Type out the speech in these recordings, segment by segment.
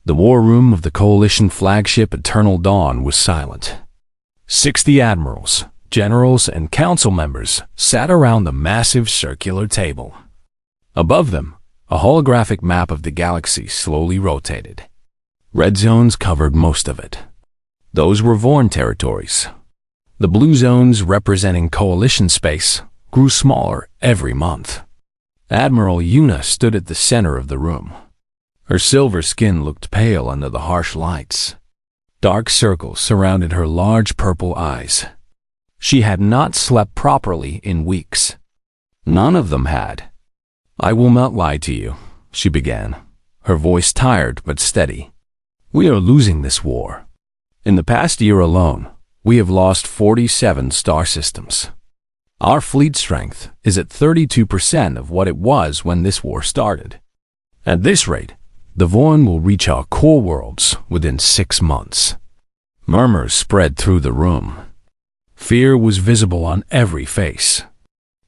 The war room of the Coalition flagship Eternal Dawn was silent. 60 admirals, generals, and council members sat around the massive circular table. Above them, a holographic map of the galaxy slowly rotated. Red zones covered most of it. Those were Vorn territories. The blue zones, representing Coalition space, grew smaller every month. Admiral Yuna stood at the center of the room. Her silver skin looked pale under the harsh lights. Dark circles surrounded her large purple eyes. She had not slept properly in weeks. None of them had. "I will not lie to you," she began, her voice tired but steady. "We are losing this war. In the past year alone, we have lost 47 star systems. Our fleet strength is at 32% of what it was when this war started. At this rate, the Vorn will reach our core worlds within 6 months." Murmurs spread through the room. Fear was visible on every face.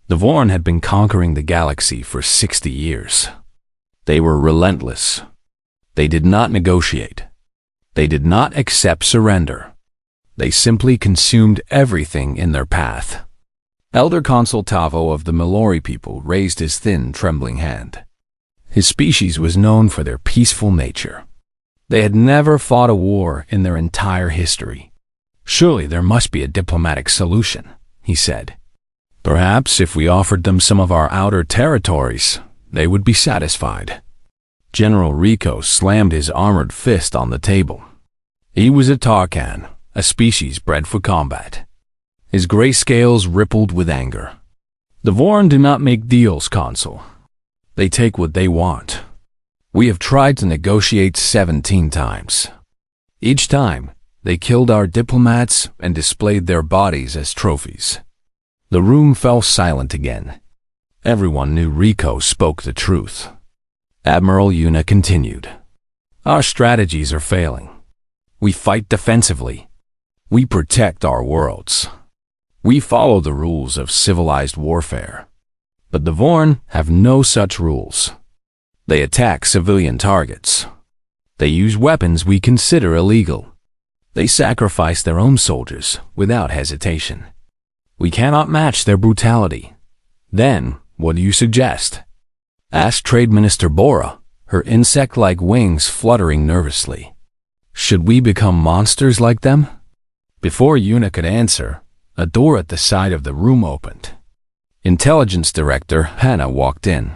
The Vorn had been conquering the galaxy for 60 years. They were relentless. They did not negotiate. They did not accept surrender. They simply consumed everything in their path. Elder Consul Tavo of the Malori people raised his thin, trembling hand. His species was known for their peaceful nature. They had never fought a war in their entire history. "Surely there must be a diplomatic solution," he said. "Perhaps if we offered them some of our outer territories, they would be satisfied." General Rico slammed his armored fist on the table. He was a Tarkan, a species bred for combat. His gray scales rippled with anger. "The Vorn do not make deals, Consul. They take what they want. We have tried to negotiate 17 times. Each time, they killed our diplomats and displayed their bodies as trophies." The room fell silent again. Everyone knew Rico spoke the truth. Admiral Yuna continued. "Our strategies are failing. We fight defensively. We protect our worlds. We follow the rules of civilized warfare. But the Vorn have no such rules. They attack civilian targets. They use weapons we consider illegal. They sacrifice their own soldiers without hesitation. We cannot match their brutality. Then, what do you suggest?" asked Trade Minister Bora, her insect-like wings fluttering nervously. "Should we become monsters like them?" Before Yuna could answer, a door at the side of the room opened. Intelligence Director Hannah walked in.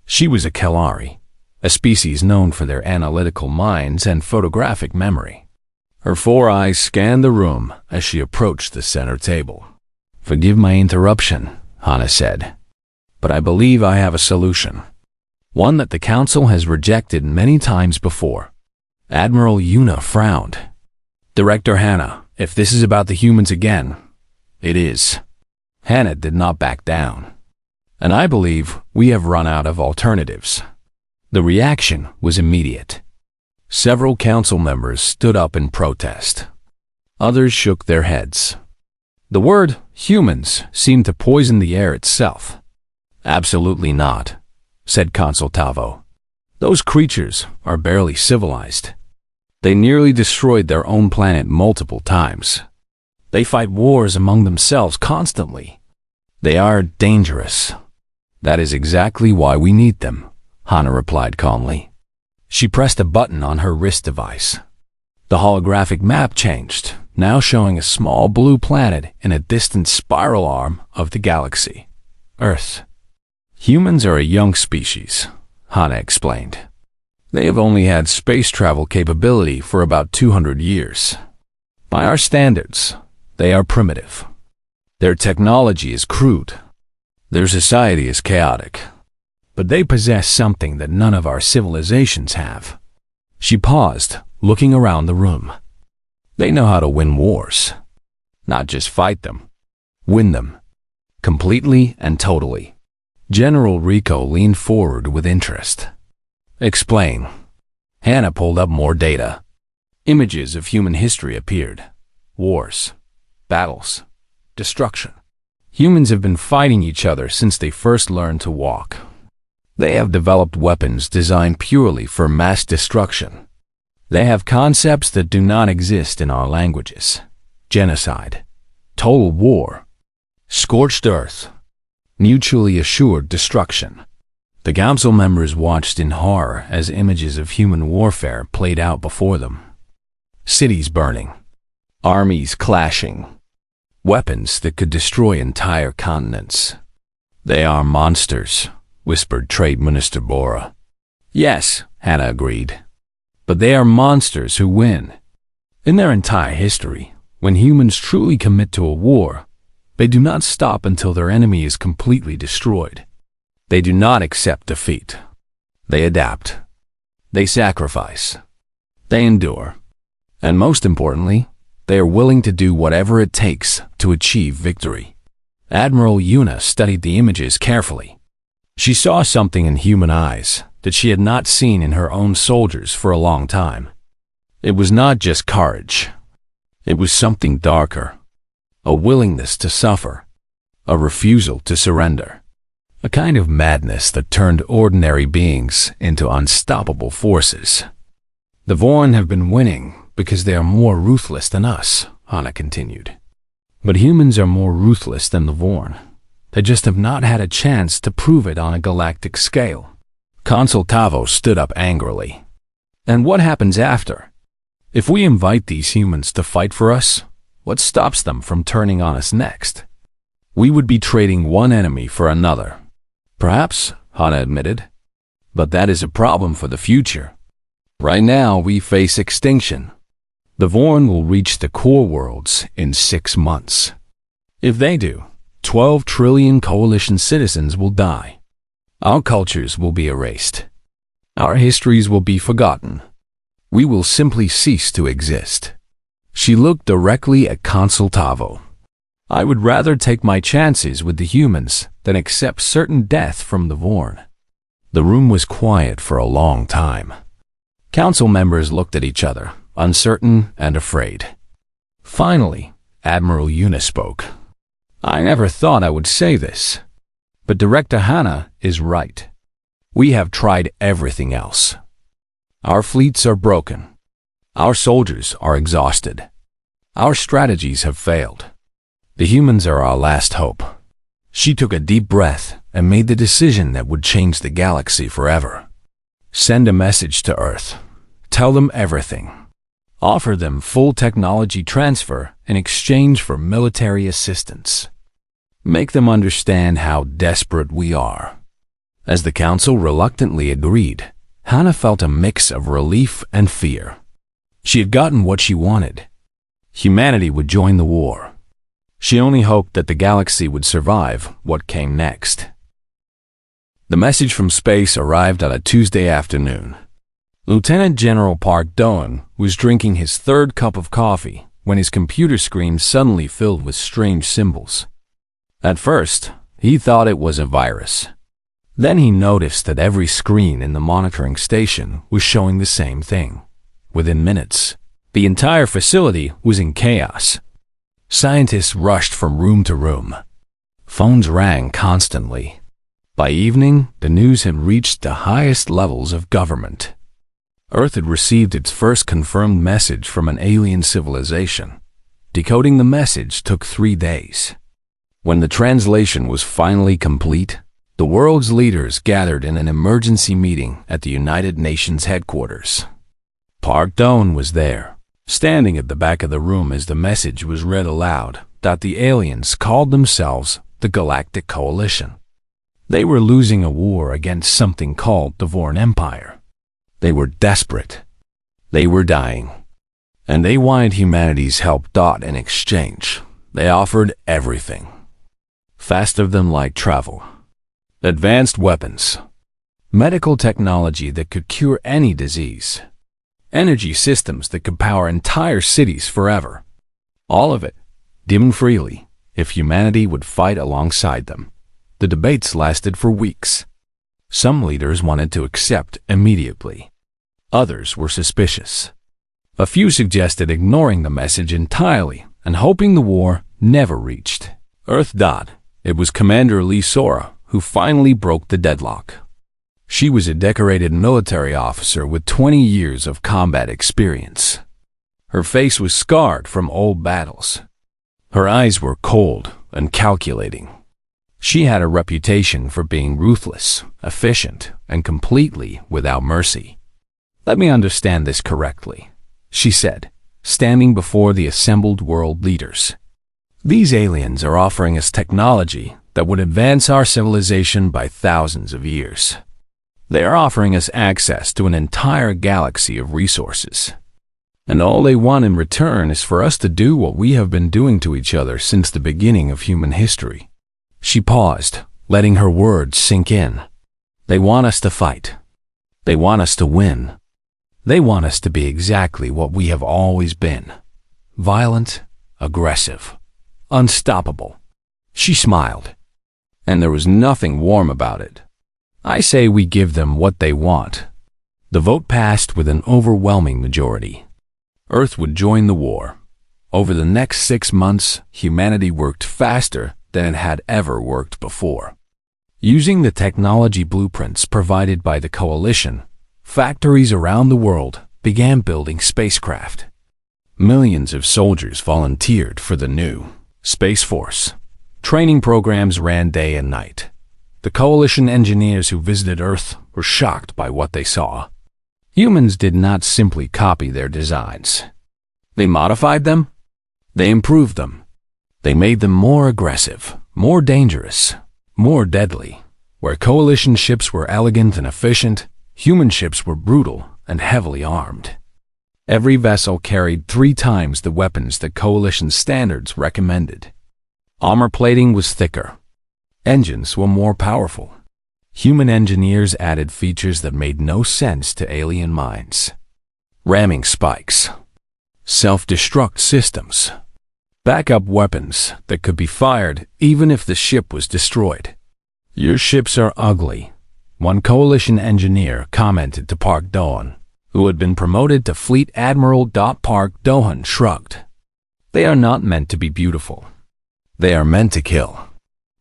She was a Kelari, a species known for their analytical minds and photographic memory. Her 4 eyes scanned the room as she approached the center table. "Forgive my interruption," Hannah said, "but I believe I have a solution. One that the Council has rejected many times before." Admiral Yuna frowned. "Director Hannah, if this is about the humans again, it is." Hannah did not back down. "And I believe we have run out of alternatives." The reaction was immediate. Several council members stood up in protest. Others shook their heads. The word humans seemed to poison the air itself. "Absolutely not," said Consul Tavo. "Those creatures are barely civilized. They nearly destroyed their own planet multiple times. They fight wars among themselves constantly. They are dangerous. That is exactly why we need them," Hannah replied calmly. She pressed a button on her wrist device. The holographic map changed, now showing a small blue planet in a distant spiral arm of the galaxy, Earth. "Humans are a young species," Hannah explained. "They have only had space travel capability for about 200 years. By our standards, they are primitive. Their technology is crude. Their society is chaotic. But they possess something that none of our civilizations have." She paused, looking around the room. "They know how to win wars. Not just fight them. Win them. Completely and totally." General Rico leaned forward with interest. "Explain." Hannah pulled up more data. Images of human history appeared. Wars. Battles. Destruction. Humans have been fighting each other since they first learned to walk. They have developed weapons designed purely for mass destruction. They have concepts that do not exist in our languages: genocide, total war, scorched earth, mutually assured destruction. The council members watched in horror as images of human warfare played out before them. Cities burning, armies clashing, weapons that could destroy entire continents. "They are monsters," whispered Trade Minister Bora. "Yes," Hannah agreed. "But they are monsters who win." In their entire history, when humans truly commit to a war, they do not stop until their enemy is completely destroyed. They do not accept defeat. They adapt. They sacrifice. They endure. And most importantly, they are willing to do whatever it takes to achieve victory. Admiral Yuna studied the images carefully. She saw something in human eyes that she had not seen in her own soldiers for a long time. It was not just courage. It was something darker. A willingness to suffer. A refusal to surrender. A kind of madness that turned ordinary beings into unstoppable forces. "The Vorn have been winning because they are more ruthless than us," Hannah continued. "But humans are more ruthless than the Vorn. They just have not had a chance to prove it on a galactic scale." Consul Tavo stood up angrily. "And what happens after? If we invite these humans to fight for us, what stops them from turning on us next? We would be trading one enemy for another." "Perhaps," Hannah admitted. "But that is a problem for the future. Right now, we face extinction. The Vorn will reach the core worlds in 6 months. If they do, 12 trillion coalition citizens will die. Our cultures will be erased. Our histories will be forgotten. We will simply cease to exist." She looked directly at Consul Tavo. "I would rather take my chances with the humans than accept certain death from the Vorn." The room was quiet for a long time. Council members looked at each other, uncertain and afraid. Finally, Admiral Yuna spoke. "I never thought I would say this, but Director Hannah is right. We have tried everything else. Our fleets are broken. Our soldiers are exhausted. Our strategies have failed. The humans are our last hope." She took a deep breath and made the decision that would change the galaxy forever. Send a message to Earth. Tell them everything. Offer them full technology transfer in exchange for military assistance. Make them understand how desperate we are. As the council reluctantly agreed, Hannah felt a mix of relief and fear. She had gotten what she wanted. Humanity would join the war. She only hoped that the galaxy would survive what came next. The message from space arrived on a Tuesday afternoon. Lieutenant General Park Doan was drinking his 3rd cup of coffee when his computer screen suddenly filled with strange symbols. At first, he thought it was a virus. Then he noticed that every screen in the monitoring station was showing the same thing. Within minutes, the entire facility was in chaos. Scientists rushed from room to room. Phones rang constantly. By evening, the news had reached the highest levels of government. Earth had received its first confirmed message from an alien civilization. Decoding the message took 3 days. When the translation was finally complete, the world's leaders gathered in an emergency meeting at the United Nations headquarters. Park Doan was there, standing at the back of the room as the message was read aloud that the aliens called themselves the Galactic Coalition. They were losing a war against something called the Vorn Empire. They were desperate. They were dying. And they wanted humanity's help. In exchange, they offered everything. Faster than light travel, advanced weapons, medical technology that could cure any disease, energy systems that could power entire cities forever. All of it, given freely, if humanity would fight alongside them. The debates lasted for weeks. Some leaders wanted to accept immediately. Others were suspicious. A few suggested ignoring the message entirely and hoping the war never reached Earth. It was Commander Lee Sora who finally broke the deadlock. She was a decorated military officer with 20 years of combat experience. Her face was scarred from old battles. Her eyes were cold and calculating. She had a reputation for being ruthless, efficient, and completely without mercy. "Let me understand this correctly," she said, standing before the assembled world leaders. "These aliens are offering us technology that would advance our civilization by thousands of years. They are offering us access to an entire galaxy of resources. And all they want in return is for us to do what we have been doing to each other since the beginning of human history." She paused, letting her words sink in. "They want us to fight. They want us to win. They want us to be exactly what we have always been. Violent, aggressive, unstoppable." She smiled, and there was nothing warm about it. "I say we give them what they want." The vote passed with an overwhelming majority. Earth would join the war. Over the next 6 months, humanity worked faster than it had ever worked before. Using the technology blueprints provided by the Coalition, factories around the world began building spacecraft. Millions of soldiers volunteered for the new Space Force. Training programs ran day and night. The Coalition engineers who visited Earth were shocked by what they saw. Humans did not simply copy their designs. They modified them. They improved them. They made them more aggressive, more dangerous, more deadly. Where Coalition ships were elegant and efficient, human ships were brutal and heavily armed. Every vessel carried 3 times the weapons that Coalition standards recommended. Armor plating was thicker. Engines were more powerful. Human engineers added features that made no sense to alien minds. Ramming spikes, self-destruct systems, backup weapons that could be fired even if the ship was destroyed. "Your ships are ugly," one Coalition engineer commented to Park Dohan, who had been promoted to Fleet Admiral. Park Dohan shrugged. "They are not meant to be beautiful. They are meant to kill."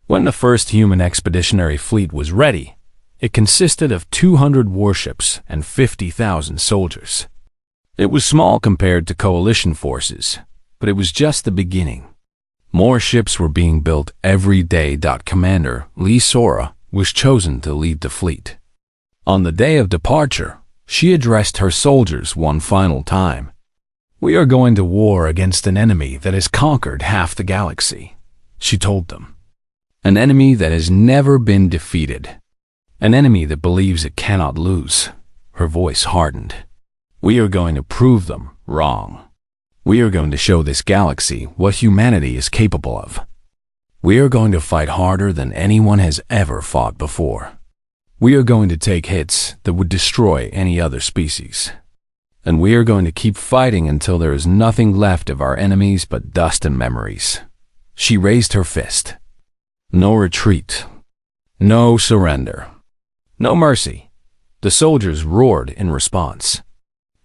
When the first human expeditionary fleet was ready, it consisted of 200 warships and 50,000 soldiers. It was small compared to Coalition forces, but it was just the beginning. More ships were being built every day. Commander Lee Sora was chosen to lead the fleet. On the day of departure, she addressed her soldiers one final time. "We are going to war against an enemy that has conquered half the galaxy," she told them. "An enemy that has never been defeated. An enemy that believes it cannot lose." Her voice hardened. "We are going to prove them wrong. We are going to show this galaxy what humanity is capable of. We are going to fight harder than anyone has ever fought before. We are going to take hits that would destroy any other species. And we are going to keep fighting until there is nothing left of our enemies but dust and memories." She raised her fist. No retreat. No surrender. No mercy. The soldiers roared in response.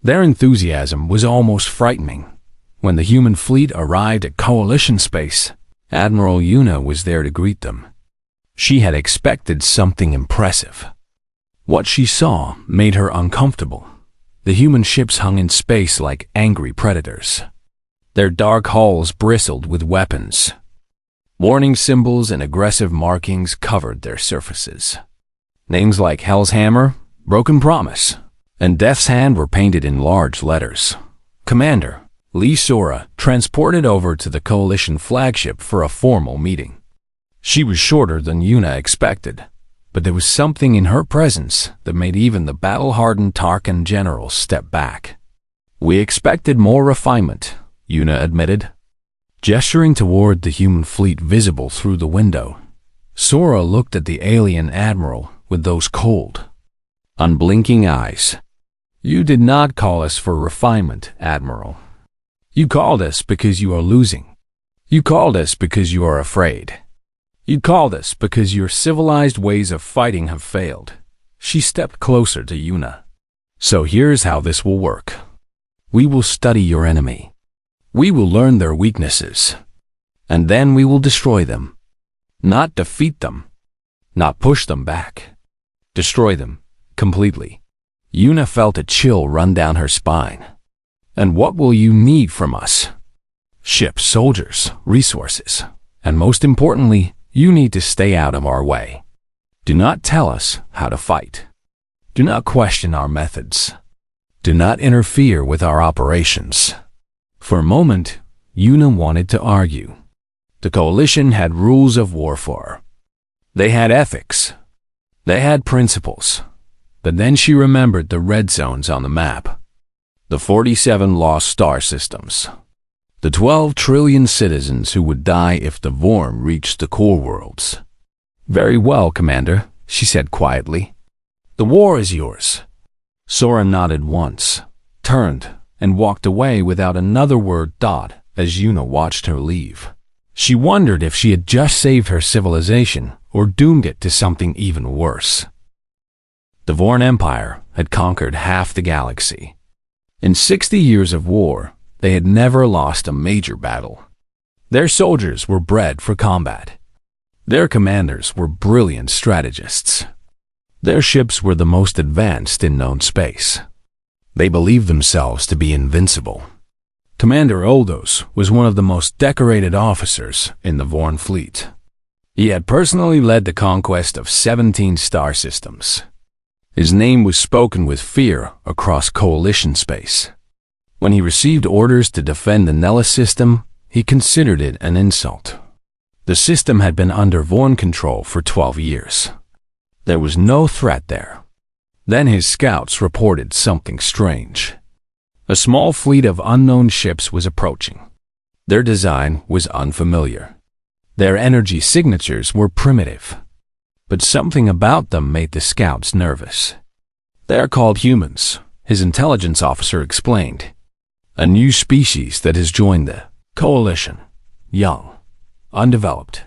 Their enthusiasm was almost frightening. When the human fleet arrived at Coalition space, Admiral Yuna was there to greet them. She had expected something impressive. What she saw made her uncomfortable. The human ships hung in space like angry predators. Their dark hulls bristled with weapons. Warning symbols and aggressive markings covered their surfaces. Names like Hell's Hammer, Broken Promise, and Death's Hand were painted in large letters. Commander Lee Sora transported over to the Coalition flagship for a formal meeting. She was shorter than Yuna expected, but there was something in her presence that made even the battle-hardened Tarkin generals step back. "We expected more refinement," Yuna admitted. Gesturing toward the human fleet visible through the window, Sora looked at the alien admiral with those cold, unblinking eyes. "You did not call us for refinement, Admiral. You called us because you are losing. You called us because you are afraid. You called us because your civilized ways of fighting have failed." She stepped closer to Yuna. "So here's how this will work. We will study your enemy. We will learn their weaknesses. And then we will destroy them. Not defeat them. Not push them back. Destroy them completely. Yuna felt a chill run down her spine. And what will you need from us? Ships, soldiers, resources. And most importantly, you need to stay out of our way. Do not tell us how to fight. Do not question our methods. Do not interfere with our operations. For a moment, Yuna wanted to argue. The coalition had rules of warfare. They had ethics. They had principles. But then she remembered the red zones on the map. The 47 lost star systems. The 12 trillion citizens who would die if the Vorm reached the core worlds. Very well, Commander, she said quietly. The war is yours. Sora nodded once, turned, and walked away without another word. As Yuna watched her leave. She wondered if she had just saved her civilization or doomed it to something even worse. The Vorn Empire had conquered half the galaxy. In 60 years of war, they had never lost a major battle. Their soldiers were bred for combat. Their commanders were brilliant strategists. Their ships were the most advanced in known space. They believed themselves to be invincible. Commander Oldos was one of the most decorated officers in the Vorn fleet. He had personally led the conquest of 17 star systems. His name was spoken with fear across coalition space. When he received orders to defend the Nellis system, he considered it an insult. The system had been under Vorn control for 12 years. There was no threat there. Then his scouts reported something strange. A small fleet of unknown ships was approaching. Their design was unfamiliar. Their energy signatures were primitive. But something about them made the scouts nervous. They are called humans, his intelligence officer explained. A new species that has joined the coalition. Young, undeveloped.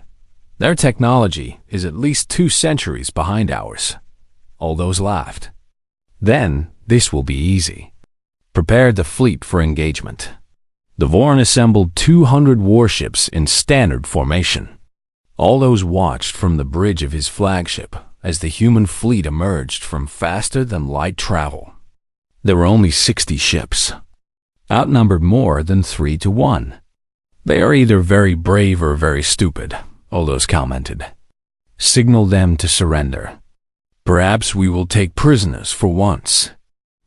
Their technology is at least 2 centuries behind ours. All those laughed. Then, this will be easy. Prepared the fleet for engagement. The Vorn assembled 200 warships in standard formation. All those watched from the bridge of his flagship as the human fleet emerged from faster-than-light travel. There were only 60 ships, outnumbered more than 3 to 1. They are either very brave or very stupid, Oldos commented. Signal them to surrender. Perhaps we will take prisoners for once.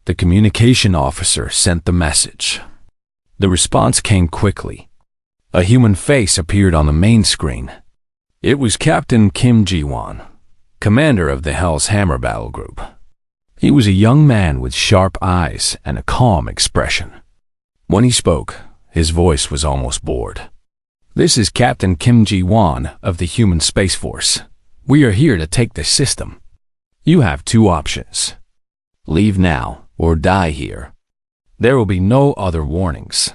The communication officer sent the message. The response came quickly. A human face appeared on the main screen. It was Captain Kim Ji-won, commander of the Hell's Hammer Battle Group. He was a young man with sharp eyes and a calm expression. When he spoke, his voice was almost bored. This is Captain Kim Ji-won of the Human Space Force. We are here to take the system. You have 2 options. Leave now or die here. There will be no other warnings.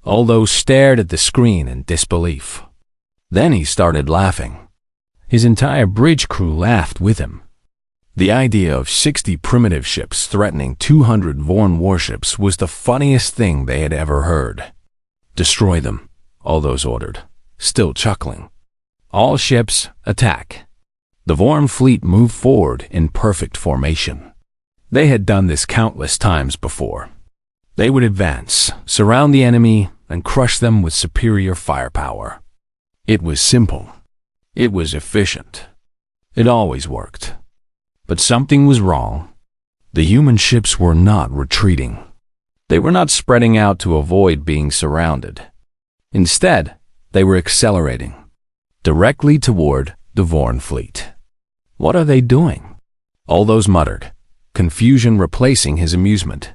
Oldos stared at the screen in disbelief. Then he started laughing. His entire bridge crew laughed with him. The idea of 60 primitive ships threatening 200 Vorn warships was the funniest thing they had ever heard. Destroy them, Oldos ordered, still chuckling. All ships, attack. The Vorn fleet moved forward in perfect formation. They had done this countless times before. They would advance, surround the enemy, and crush them with superior firepower. It was simple. It was efficient. It always worked. But something was wrong. The human ships were not retreating. They were not spreading out to avoid being surrounded. Instead, they were accelerating, directly toward the Vorn fleet. What are they doing? Oldos muttered, confusion replacing his amusement.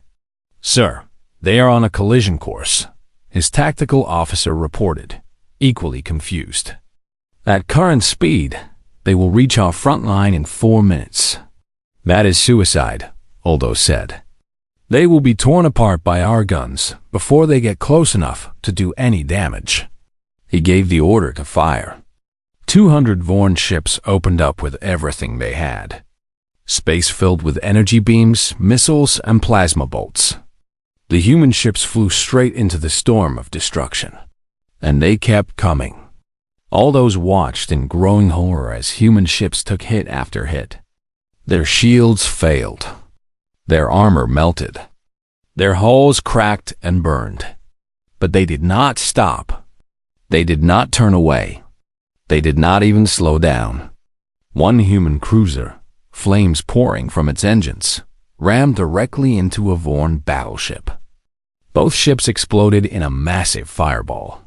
Sir, they are on a collision course, his tactical officer reported, equally confused. At current speed, they will reach our front line in 4 minutes. That is suicide, Oldos said. They will be torn apart by our guns before they get close enough to do any damage. He gave the order to fire. 200 Vorn ships opened up with everything they had. Space filled with energy beams, missiles, and plasma bolts. The human ships flew straight into the storm of destruction. And they kept coming. Oldos watched in growing horror as human ships took hit after hit. Their shields failed. Their armor melted. Their hulls cracked and burned. But they did not stop. They did not turn away. They did not even slow down. One human cruiser, flames pouring from its engines, rammed directly into a Vorn battleship. Both ships exploded in a massive fireball.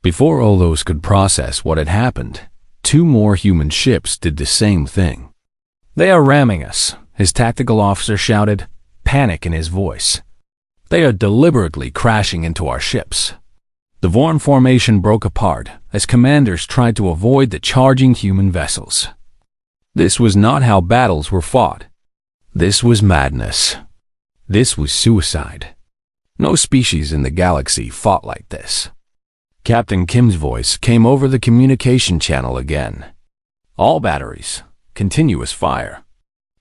Before Olos could process what had happened, two more human ships did the same thing. "They are ramming us," his tactical officer shouted, panic in his voice. "They are deliberately crashing into our ships." The Vorn formation broke apart as commanders tried to avoid the charging human vessels. This was not how battles were fought. This was madness. This was suicide. No species in the galaxy fought like this. Captain Kim's voice came over the communication channel again. "All batteries, continuous fire.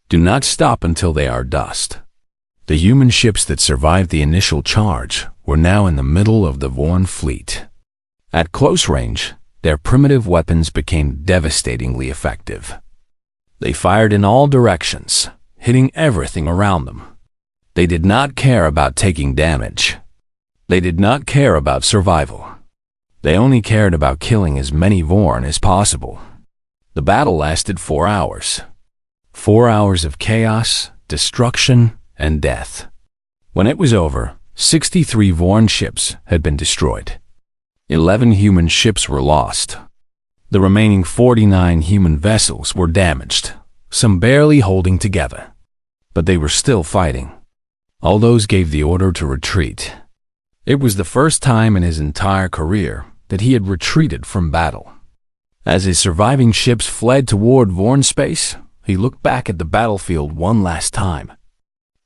Do not stop until they are dust." The human ships that survived the initial charge were now in the middle of the Vorn fleet. At close range, their primitive weapons became devastatingly effective. They fired in all directions, hitting everything around them. They did not care about taking damage. They did not care about survival. They only cared about killing as many Vorn as possible. The battle lasted 4 hours. 4 hours of chaos, destruction, and death. When it was over, 63 Vorn ships had been destroyed. 11 human ships were lost. The remaining 49 human vessels were damaged, some barely holding together. But they were still fighting. Aldous gave the order to retreat. It was the first time in his entire career that he had retreated from battle. As his surviving ships fled toward Vorn space, he looked back at the battlefield one last time.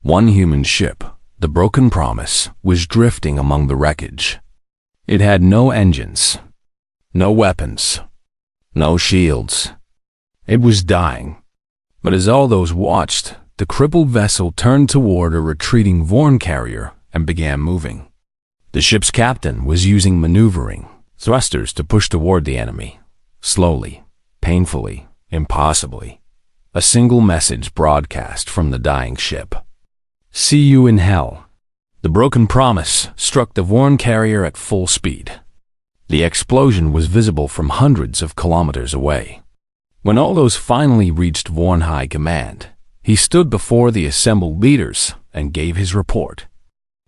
One human ship, the Broken Promise, was drifting among the wreckage. It had no engines, no weapons, no shields. It was dying. But as Aldous watched, the crippled vessel turned toward a retreating Vorn carrier and began moving. The ship's captain was using maneuvering thrusters to push toward the enemy. Slowly, painfully, impossibly. A single message broadcast from the dying ship. "See you in hell." The Broken Promise struck the Vorn carrier at full speed. The explosion was visible from hundreds of kilometers away. When Aldous finally reached Vorn High Command, he stood before the assembled leaders and gave his report.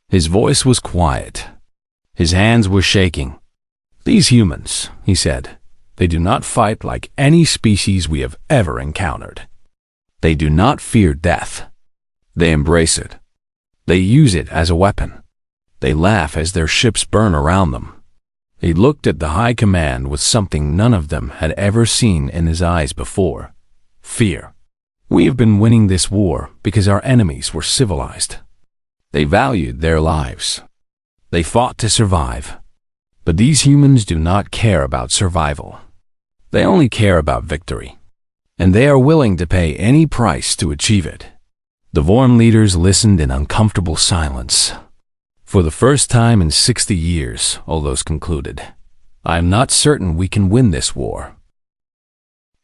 His voice was quiet. His hands were shaking. "These humans," he said, "they do not fight like any species we have ever encountered. They do not fear death. They embrace it. They use it as a weapon. They laugh as their ships burn around them." He looked at the High Command with something none of them had ever seen in his eyes before. Fear. "We have been winning this war because our enemies were civilized. They valued their lives. They fought to survive. But these humans do not care about survival. They only care about victory. And they are willing to pay any price to achieve it." The Vorn leaders listened in uncomfortable silence. "For the first time in 60 years, Aldous concluded, I am not certain we can win this war."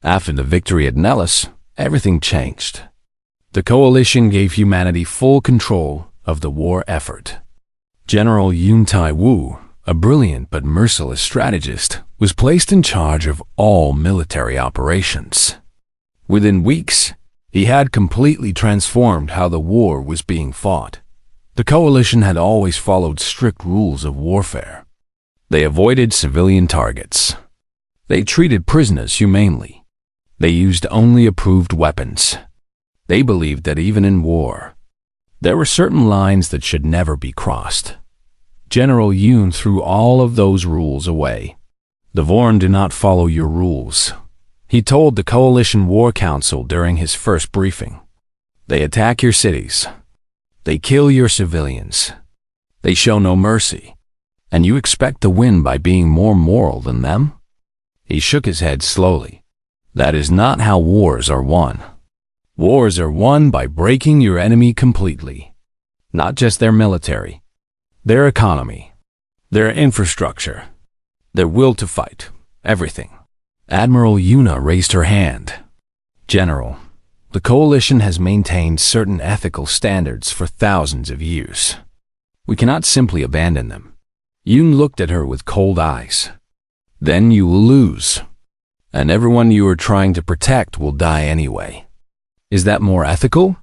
After the victory at Nellis, everything changed. The Coalition gave humanity full control of the war effort. General Yun Tai Wu, a brilliant but merciless strategist, was placed in charge of all military operations. Within weeks, he had completely transformed how the war was being fought. The Coalition had always followed strict rules of warfare. They avoided civilian targets. They treated prisoners humanely. They used only approved weapons. They believed that even in war, there were certain lines that should never be crossed. General Yun threw all of those rules away. "The Vorn do not follow your rules," he told the Coalition War Council during his first briefing. "They attack your cities. They kill your civilians. They show no mercy. And you expect to win by being more moral than them?" He shook his head slowly. "That is not how wars are won. Wars are won by breaking your enemy completely. Not just their military, their economy, their infrastructure, their will to fight, everything." Admiral Yuna raised her hand. "General, The Coalition has maintained certain ethical standards for thousands of years. We cannot simply abandon them. Yoon looked at her with cold eyes. Then you will lose. And everyone you are trying to protect will die anyway. Is that more ethical?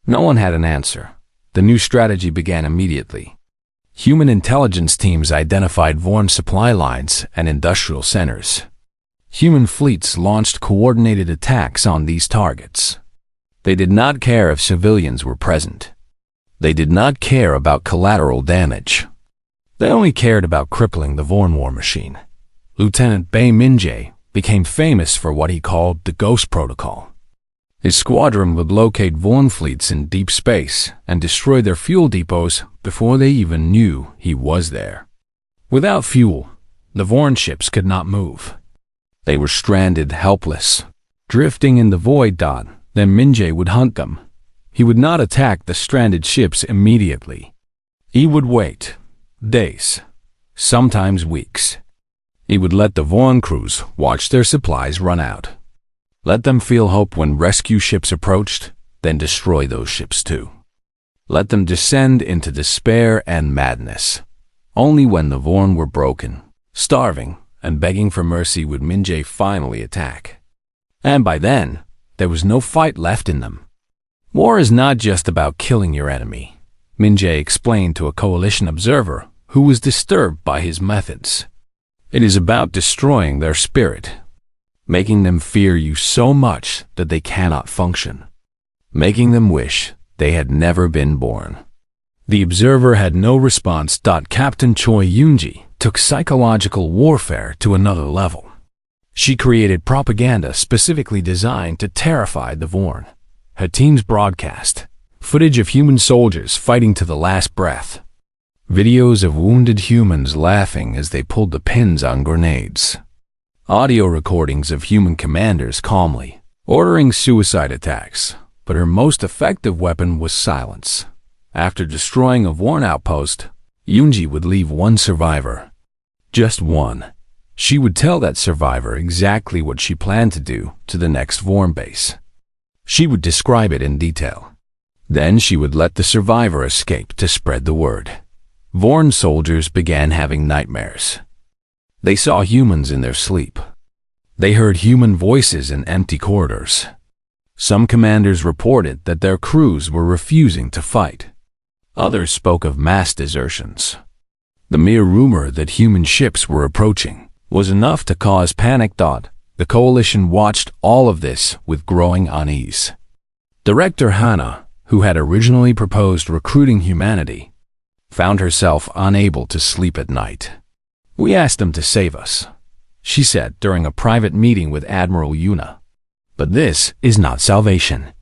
No one had an answer. The new strategy began immediately. Human intelligence teams identified Vorn supply lines and industrial centers. Human fleets launched coordinated attacks on these targets. They did not care if civilians were present. They did not care about collateral damage. They only cared about crippling the Vorn war machine. Lieutenant Bae Min-jae became famous for what he called the Ghost Protocol. His squadron would locate Vorn fleets in deep space and destroy their fuel depots before they even knew he was there. Without fuel, the Vorn ships could not move. They were stranded, helpless, drifting in the void. Then Min-jae would hunt them. He would not attack the stranded ships immediately. He would wait days, sometimes weeks. He would let the Vorn crews watch their supplies run out. Let them feel hope when rescue ships approached, then destroy those ships too. Let them descend into despair and madness. Only when the Vorn were broken, starving, and begging for mercy would Min-jae finally attack. And by then, there was no fight left in them. War is not just about killing your enemy, Min-jae explained to a Coalition observer who was disturbed by his methods. It is about destroying their spirit, making them fear you so much that they cannot function, making them wish they had never been born. The observer had no response. Captain Choi Yoonji took psychological warfare to another level. She created propaganda specifically designed to terrify the Vorn. Her teams broadcast footage of human soldiers fighting to the last breath, videos of wounded humans laughing as they pulled the pins on grenades, audio recordings of human commanders calmly ordering suicide attacks. But her most effective weapon was silence. After destroying a Vorn outpost, Yoonji would leave one survivor. Just one. She would tell that survivor exactly what she planned to do to the next Vorn base. She would describe it in detail. Then she would let the survivor escape to spread the word. Vorn soldiers began having nightmares. They saw humans in their sleep. They heard human voices in empty corridors. Some commanders reported that their crews were refusing to fight. Others spoke of mass desertions. The mere rumor that human ships were approaching was enough to cause panic. The Coalition watched all of this with growing unease. Director Hana, who had originally proposed recruiting humanity, found herself unable to sleep at night. "We asked them to save us," she said during a private meeting with Admiral Yuna. "But this is not salvation.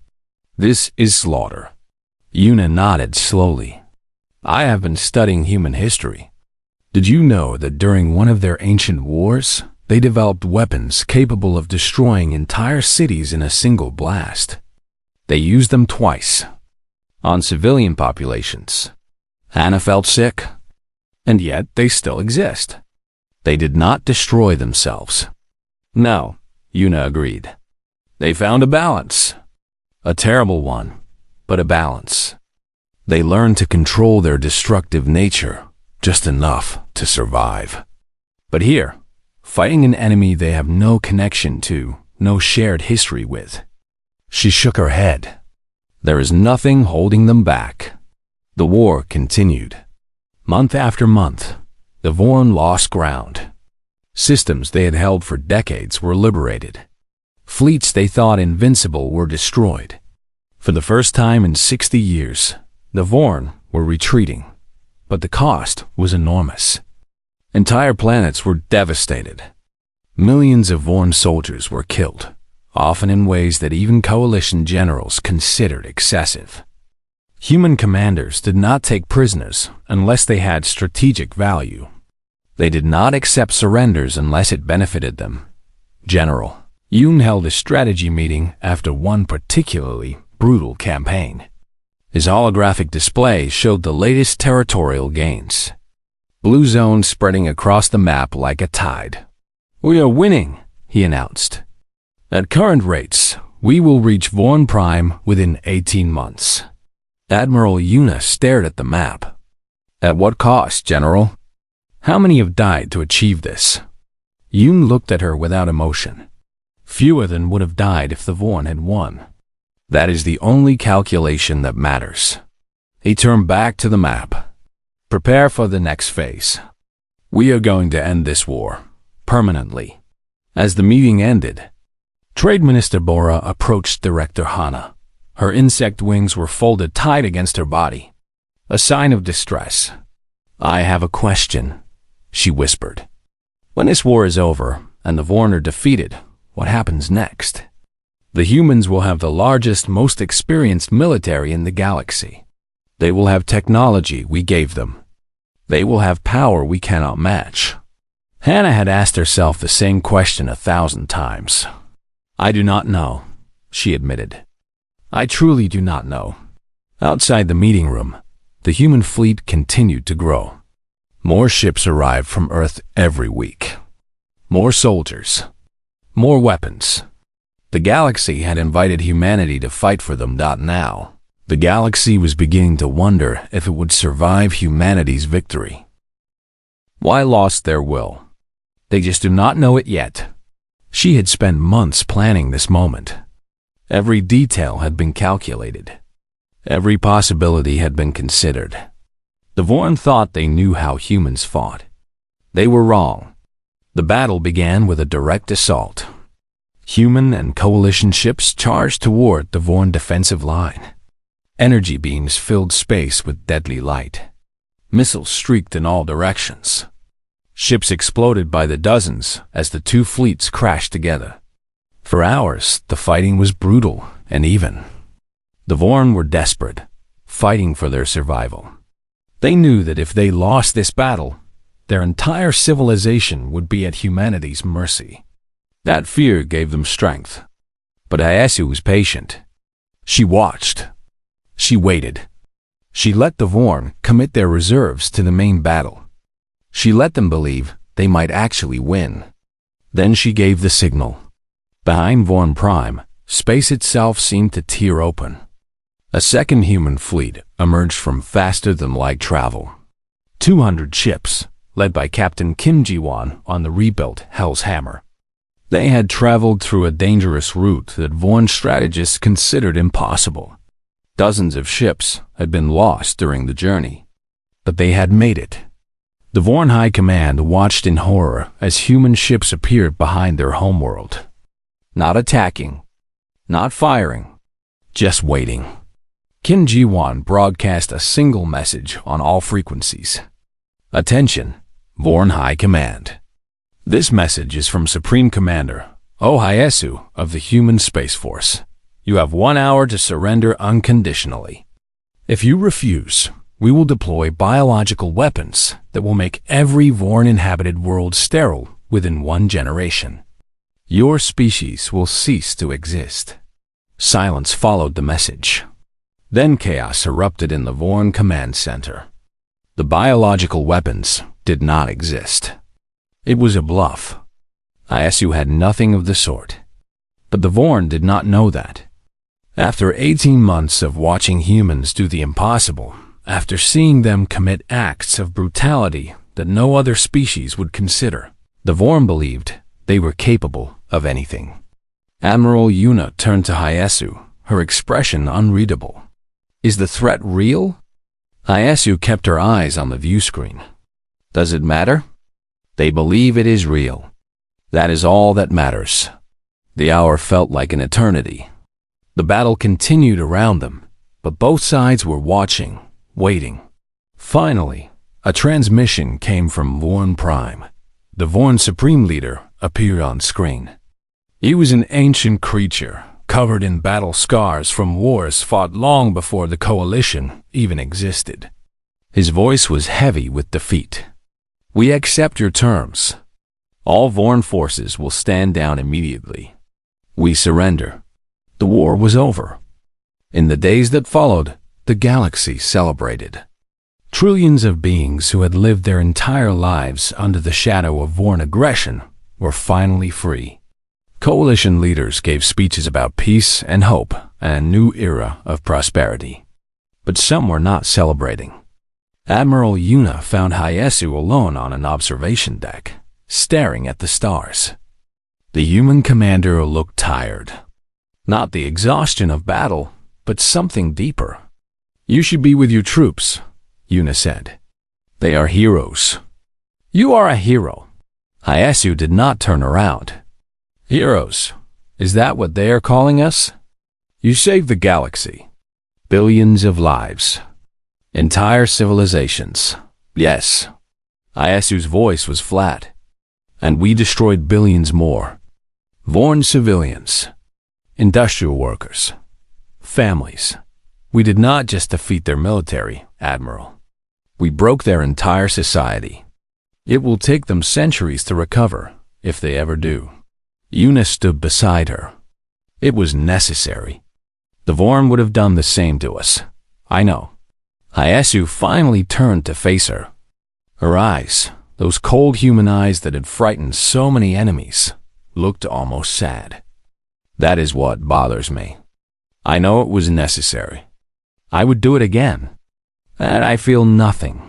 This is slaughter." Yuna nodded slowly. "I have been studying human history. Did you know that during one of their ancient wars, they developed weapons capable of destroying entire cities in a single blast? They used them twice, on civilian populations. Hana felt sick, and yet they still exist. They did not destroy themselves." "No," Yuna agreed. "They found a balance. A terrible one, but a balance. They learned to control their destructive nature, just enough to survive. But here, fighting an enemy they have no connection to, no shared history with." She shook her head. "There is nothing holding them back." The war continued. Month after month, the Vorn lost ground. Systems they had held for decades were liberated. Fleets they thought invincible were destroyed. For the first time in 60 years, the Vorn were retreating, but the cost was enormous. Entire planets were devastated. Millions of Vorn soldiers were killed, often in ways that even Coalition generals considered excessive. Human commanders did not take prisoners unless they had strategic value. They did not accept surrenders unless it benefited them. General Yoon held a strategy meeting after one particularly brutal campaign. His holographic display showed the latest territorial gains. Blue zones spreading across the map like a tide. "We are winning," he announced. "At current rates, We will reach Vorn Prime within 18 months. Admiral Yuna stared at the map. At what cost, General? How many have died to achieve this? Yun looked at her without emotion. Fewer than would have died if the Vorn had won. That is the only calculation that matters. He turned back to the map. Prepare for the next phase. We are going to end this war, permanently. As the meeting ended, Trade Minister Bora approached Director Hana. Her insect wings were folded tight against her body, a sign of distress. I have a question, she whispered. When this war is over and the Vorn are defeated, what happens next? The humans will have the largest, most experienced military in the galaxy. They will have technology we gave them. They will have power we cannot match. Hannah had asked herself the same question 1,000 times. I do not know, she admitted. I truly do not know. Outside the meeting room, the human fleet continued to grow. More ships arrived from Earth every week. More soldiers. More weapons. The galaxy had invited humanity to fight for them. Now, the galaxy was beginning to wonder if it would survive humanity's victory. Why lost their will? They just do not know it yet. She had spent months planning this moment. Every detail had been calculated. Every possibility had been considered. The Vorn thought they knew how humans fought. They were wrong. The battle began with a direct assault. Human and coalition ships charged toward the Vorn defensive line. Energy beams filled space with deadly light. Missiles streaked in all directions. Ships exploded by the dozens as the two fleets crashed together. For hours, the fighting was brutal and even. The Vorn were desperate, fighting for their survival. They knew that if they lost this battle, their entire civilization would be at humanity's mercy. That fear gave them strength. But Ayasu was patient. She watched. She waited. She let the Vorn commit their reserves to the main battle. She let them believe they might actually win. Then she gave the signal. Behind Vorn Prime, space itself seemed to tear open. A second human fleet emerged from faster-than-light travel. 200 ships, led by Captain Kim Ji-won on the rebuilt Hell's Hammer. They had traveled through a dangerous route that Vorn strategists considered impossible. Dozens of ships had been lost during the journey, but they had made it. The Vorn High Command watched in horror as human ships appeared behind their homeworld. Not attacking, not firing, just waiting. Kim Ji-won broadcast a single message on all frequencies. Attention, Vorn High Command. This message is from Supreme Commander Ohayasu of the Human Space Force. You have 1 hour to surrender unconditionally. If you refuse, we will deploy biological weapons that will make every Vorn-inhabited world sterile within 1 generation. Your species will cease to exist. Silence followed the message. Then chaos erupted in the Vorn Command Center. The biological weapons did not exist. It was a bluff. Ayasu had nothing of the sort. But the Vorn did not know that. After 18 months of watching humans do the impossible, after seeing them commit acts of brutality that no other species would consider, the Vorn believed they were capable of anything. Admiral Yuna turned to Hayasu, her expression unreadable. Is the threat real? Hayasu kept her eyes on the view screen. Does it matter? They believe it is real. That is all that matters. The hour felt like an eternity. The battle continued around them, but both sides were watching, waiting. Finally, a transmission came from Vorn Prime. The Vorn Supreme Leader appeared on screen. He was an ancient creature, covered in battle scars from wars fought long before the Coalition even existed. His voice was heavy with defeat. We accept your terms. All Vorn forces will stand down immediately. We surrender. The war was over. In the days that followed, the galaxy celebrated. Trillions of beings who had lived their entire lives under the shadow of Vorn aggression were finally free. Coalition leaders gave speeches about peace and hope and a new era of prosperity. But some were not celebrating. Admiral Yuna found Hyesu alone on an observation deck, staring at the stars. The human commander looked tired. Not the exhaustion of battle, but something deeper. "You should be with your troops," Yuna said. "They are heroes." "You are a hero." Hyesu did not turn around. "Heroes? Is that what they are calling us? You saved the galaxy. Billions of lives. Entire civilizations. Yes." Hyesu's voice was flat. "And we destroyed billions more. Born civilians. Industrial workers. Families. We did not just defeat their military, Admiral. We broke their entire society. It will take them centuries to recover, if they ever do." Yuna stood beside her. "It was necessary. The Vorn would have done the same to us. I know." Hyesu finally turned to face her. Her eyes, those cold human eyes that had frightened so many enemies, looked almost sad. "That is what bothers me. I know it was necessary. I would do it again. And I feel nothing."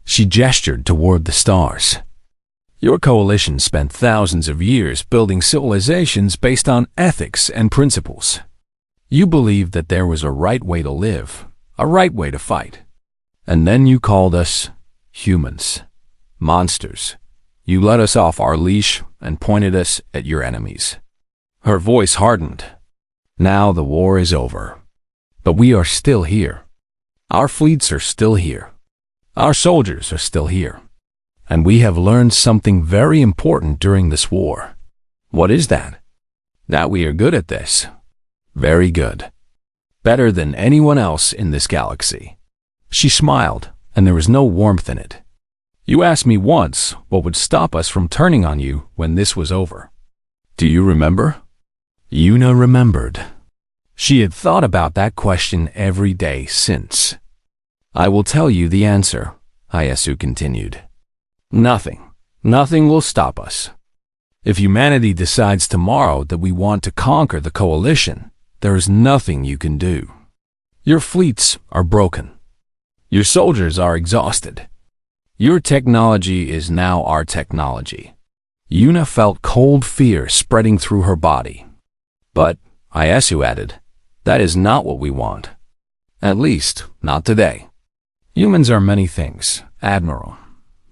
She gestured toward the stars. "Your coalition spent thousands of years building civilizations based on ethics and principles. You believed that there was a right way to live, a right way to fight. And then you called us humans, monsters. You let us off our leash and pointed us at your enemies." Her voice hardened. "Now the war is over. But we are still here. Our fleets are still here. Our soldiers are still here. And we have learned something very important during this war." "What is that?" "That we are good at this. Very good. Better than anyone else in this galaxy." She smiled, and there was no warmth in it. "You asked me once what would stop us from turning on you when this was over. Do you remember?" Yuna remembered. She had thought about that question every day since. "I will tell you the answer," Hyesu continued. "Nothing. Nothing will stop us. If humanity decides tomorrow that we want to conquer the coalition, there is nothing you can do. Your fleets are broken. Your soldiers are exhausted. Your technology is now our technology." Yuna felt cold fear spreading through her body. "But," Hyesu added, "that is not what we want. At least, not today. Humans are many things, Admiral.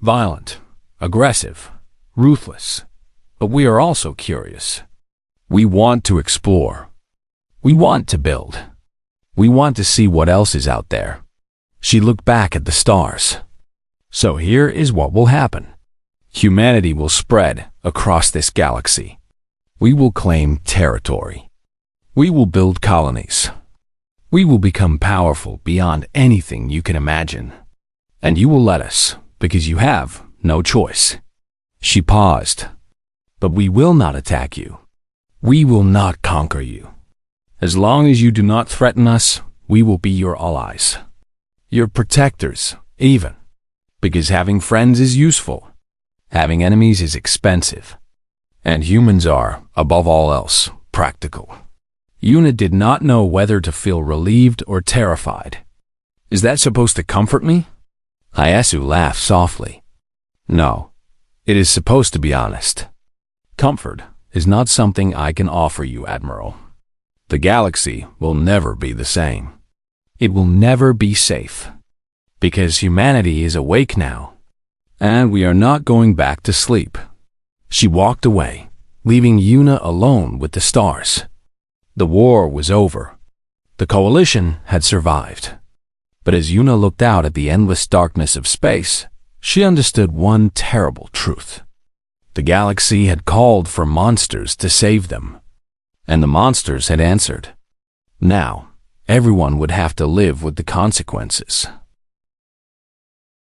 Violent, aggressive, ruthless. But we are also curious. We want to explore. We want to build. We want to see what else is out there." She looked back at the stars. "So here is what will happen. Humanity will spread across this galaxy. We will claim territory. We will build colonies. We will become powerful beyond anything you can imagine. And you will let us, because you have no choice." She paused. "But we will not attack you. We will not conquer you. As long as you do not threaten us, we will be your allies. Your protectors, even. Because having friends is useful. Having enemies is expensive. And humans are, above all else, practical." Yuna did not know whether to feel relieved or terrified. "Is that supposed to comfort me?" Hyesu laughed softly. "No, it is supposed to be honest. Comfort is not something I can offer you, Admiral. The galaxy will never be the same. It will never be safe. Because humanity is awake now. And we are not going back to sleep." She walked away, leaving Yuna alone with the stars. The war was over. The coalition had survived. But as Yuna looked out at the endless darkness of space, she understood one terrible truth. The galaxy had called for monsters to save them. And the monsters had answered. Now, everyone would have to live with the consequences.